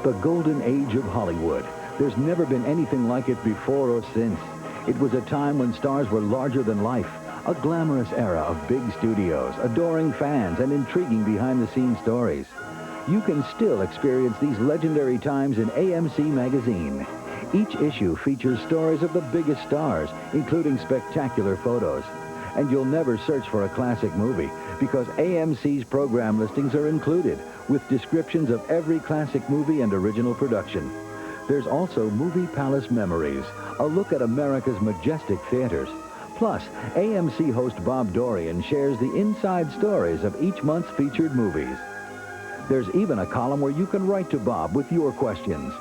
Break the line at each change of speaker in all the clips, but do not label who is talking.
The golden age of Hollywood. There's never been anything like it before or since. It was a time when stars were larger than life. A glamorous era of big studios, adoring fans, and intriguing behind-the-scenes stories. You can still experience these legendary times in AMC magazine. Each issue features stories of the biggest stars, including spectacular photos. And you'll never search for a classic movie, because AMC's program listings are included, with descriptions of every classic movie and original production. There's also Movie Palace Memories, a look at America's majestic theaters. Plus, AMC host Bob Dorian shares the inside stories of each month's featured movies. There's even a column where you can write to Bob with your questions.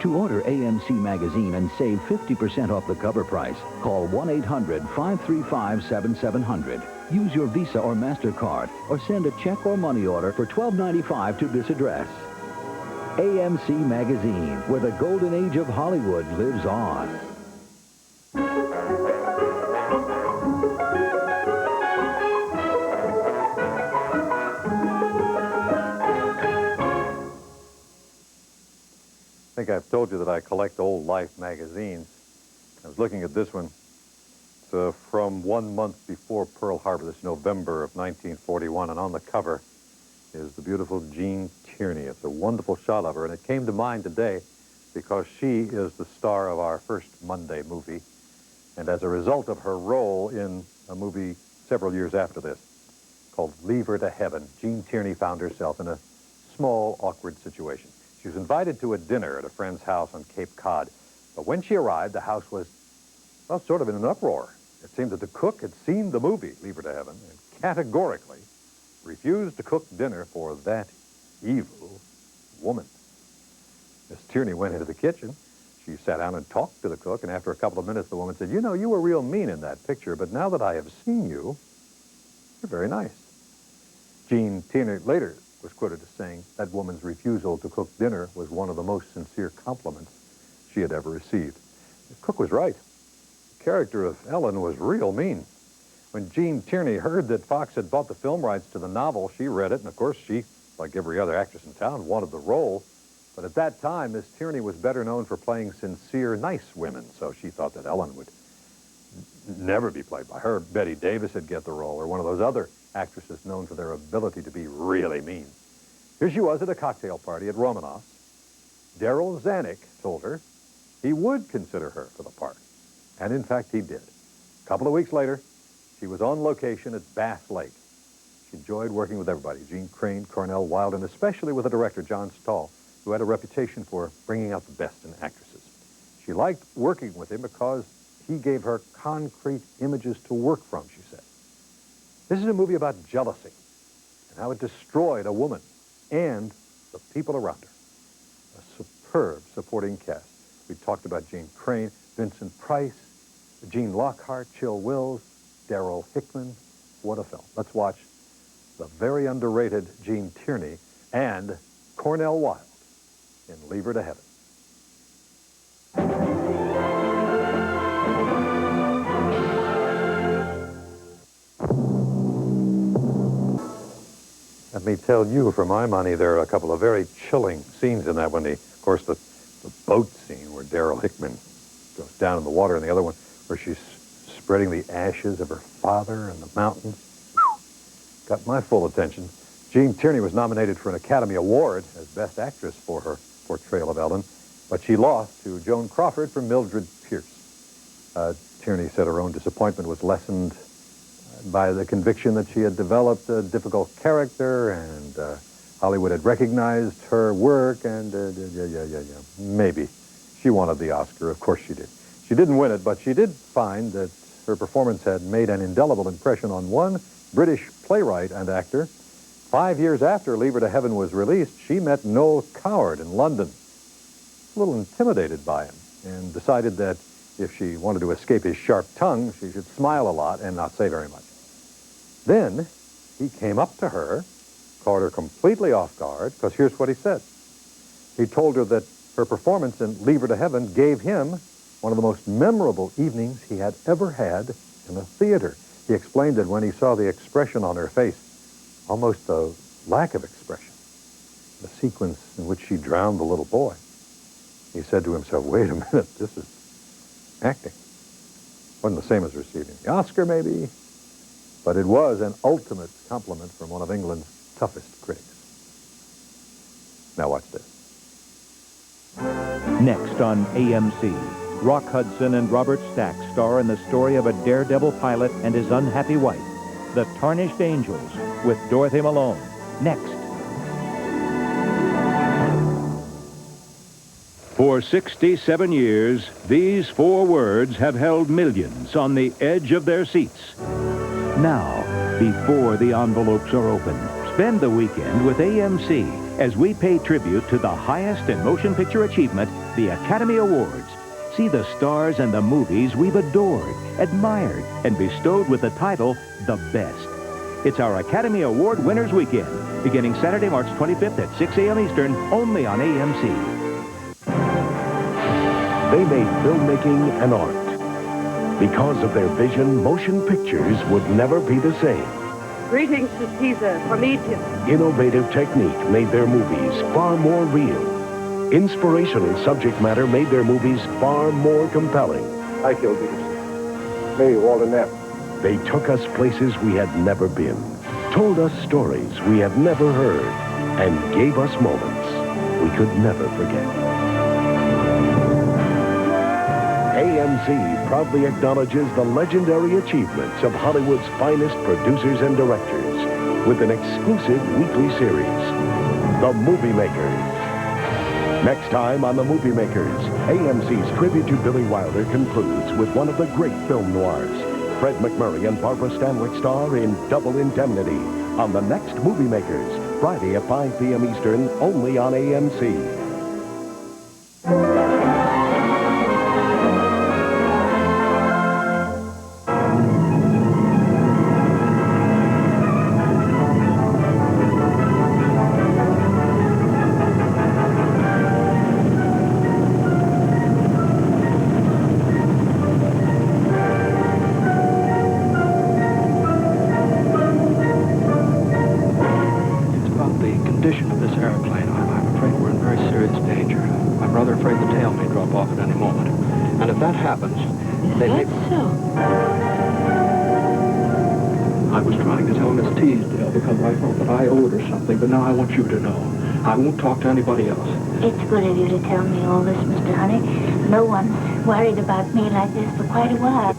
To order AMC magazine and save 50% off the cover price, call 1-800-535-7700. Use your Visa or MasterCard, or send a check or money order for $12.95 to this address. AMC magazine, where the golden age of Hollywood lives on.
I think I've told you that I collect old Life magazines. I was looking at this one. It's from 1 month before Pearl Harbor, this November of 1941, and on the cover is the beautiful Jean Tierney. It's a wonderful shot of her, and it came to mind today because she is the star of our first Monday movie, and as a result of her role in a movie several years after this called Leave Her to Heaven, Jean Tierney found herself in a small, awkward situation. She was invited to a dinner at a friend's house on Cape Cod. But when she arrived, the house was, well, sort of in an uproar. It seemed that the cook had seen the movie, Leave Her to Heaven, and categorically refused to cook dinner for that evil woman. Miss Tierney went into the kitchen. She sat down and talked to the cook, and after a couple of minutes, the woman said, "You know, you were real mean in that picture, but now that I have seen you, you're very nice." Jean Tierney later was quoted as saying that woman's refusal to cook dinner was one of the most sincere compliments she had ever received. The cook was right. The character of Ellen was real mean. When Jean Tierney heard that Fox had bought the film rights to the novel, she read it, and of course she, like every other actress in town, wanted the role. But at that time, Miss Tierney was better known for playing sincere, nice women, so she thought that Ellen would never be played by her. Betty Davis would get the role, or one of those other actresses known for their ability to be really mean. Here she was at a cocktail party at Romanoff's. Darryl Zanuck told her he would consider her for the part. And in fact, he did. A couple of weeks later, she was on location at Bass Lake. She enjoyed working with everybody, Gene Crane, Cornell Wilde, and especially with the director, John Stahl, who had a reputation for bringing out the best in actresses. She liked working with him because he gave her concrete images to work from, she said. This is a movie about jealousy and how it destroyed a woman and the people around her. A superb supporting cast. We talked about Gene Crane, Vincent Price, Gene Lockhart, Chill Wills, Darryl Hickman. What a film. Let's watch the very underrated Gene Tierney and Cornell Wilde in Leave Her to Heaven. Let me tell you, for my money, there are a couple of very chilling scenes in that one. Of course, the boat scene where Darryl Hickman goes down in the water, and the other one where she's spreading the ashes of her father in the mountains. Got my full attention. Jean Tierney was nominated for an Academy Award as Best Actress for her portrayal of Ellen, but she lost to Joan Crawford for Mildred Pierce. Tierney said her own disappointment was lessened by the conviction that she had developed a difficult character, and Hollywood had recognized her work, and maybe she wanted the Oscar. Of course she did. She didn't win it, but she did find that her performance had made an indelible impression on one British playwright and actor. 5 years after Leave Her to Heaven was released, she met Noel Coward in London, a little intimidated by him, and decided that if she wanted to escape his sharp tongue, she should smile a lot and not say very much. Then he came up to her, caught her completely off guard, because here's what he said. He told her that her performance in Leave Her to Heaven gave him one of the most memorable evenings he had ever had in a theater. He explained that when he saw the expression on her face, almost a lack of expression, the sequence in which she drowned the little boy, he said to himself, wait a minute, this is acting. Wasn't the same as receiving the Oscar, maybe, but it was an ultimate compliment from one of England's toughest critics. Now watch this.
Next on AMC, Rock Hudson and Robert Stack star in the story of a daredevil pilot and his unhappy wife, The Tarnished Angels, with Dorothy Malone. Next. For 67 years, these 4 words have held millions on the edge of their seats. Now, before the envelopes are opened, spend the weekend with AMC as we pay tribute to the highest in motion picture achievement, the Academy Awards. See the stars and the movies we've adored, admired, and bestowed with the title, The Best. It's our Academy Award Winners Weekend, beginning Saturday, March 25th at 6 a.m. Eastern, only on AMC.
They made filmmaking an art. Because of their vision, motion pictures would never be the same.
Greetings to Caesar from Egypt.
Innovative technique made their movies far more real. Inspirational subject matter made their movies far more compelling.
I killed Peterson. Me, Walter Knapp.
They took us places we had never been, told us stories we had never heard, and gave us moments we could never forget. AMC proudly acknowledges the legendary achievements of Hollywood's finest producers and directors with an exclusive weekly series, The Movie Makers. Next time on The Movie Makers, AMC's tribute to Billy Wilder concludes with one of the great film noirs. Fred MacMurray and Barbara Stanwyck star in Double Indemnity on the next Movie Makers, Friday at 5 p.m. Eastern, only on AMC.
Condition of this airplane, I'm afraid we're in very serious danger. I'm rather afraid the tail may drop off at any moment. And if that happens, they may...
so?
I was trying to tell Miss Teasdale because I thought that I owed her something, but now I want you to know. I won't talk to anybody else.
It's good of you to tell me all this, Mr. Honey. No one's worried about me like this for quite a while.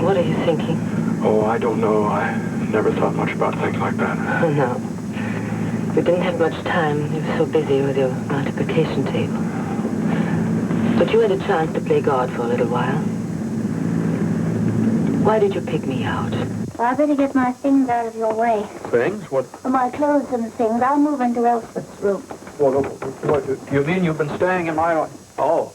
What are you thinking?
Oh, I don't know. I never thought much about things like that.
Oh, no. You didn't have much time. You were so busy with your multiplication table. But you had a chance to play God for a little while. Why did you pick me out?
Well, I better get my things out of your way.
Things? What?
My clothes and things. I'll move into Elspeth's room.
What do you mean you've been staying in my... Oh.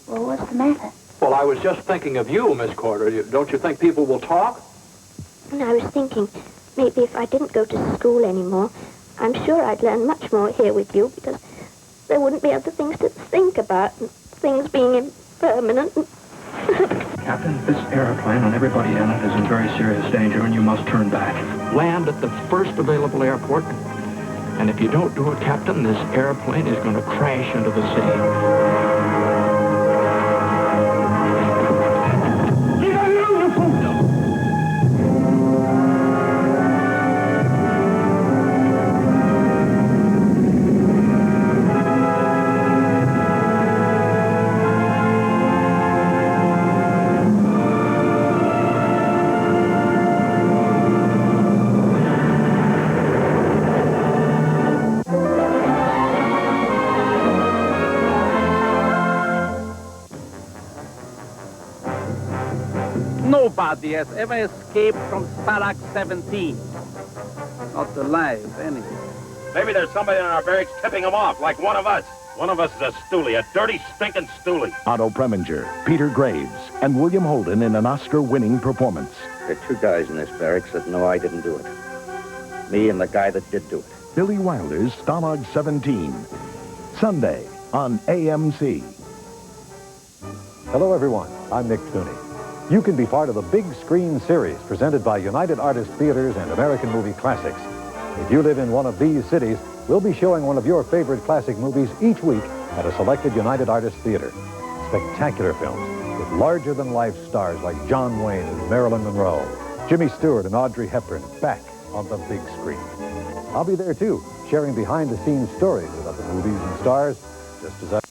Well, what's the matter?
Well, I was just thinking of you, Miss Corder. Don't you think people will talk?
And I was thinking, maybe if I didn't go to school anymore, I'm sure I'd learn much more here with you, because there wouldn't be other things to think about, and things being impermanent.
Captain, this airplane and everybody in it is in very serious danger, and you must turn back. Land at the first available airport, and if you don't do it, Captain, this airplane is going to crash into the sea.
Nobody has ever escaped from Stalag 17. Not alive, anyway.
Maybe there's somebody in our barracks tipping them off, like one of us. One of us is a stoolie, a dirty, stinking stoolie.
Otto Preminger, Peter Graves, and William Holden in an Oscar-winning performance.
There are 2 guys in this barracks that know I didn't do it. Me and the guy that did do it.
Billy Wilder's Stalag 17. Sunday on AMC.
Hello, everyone. I'm Nick Cooney. You can be part of the big screen series presented by United Artists Theaters and American Movie Classics. If you live in one of these cities, We'll be showing one of your favorite classic movies each week at a selected United Artists Theater. Spectacular films with larger-than-life stars like John Wayne and Marilyn Monroe, Jimmy Stewart and Audrey Hepburn back on the big screen. I'll be there, too, sharing behind-the-scenes stories about the movies and stars, just as I...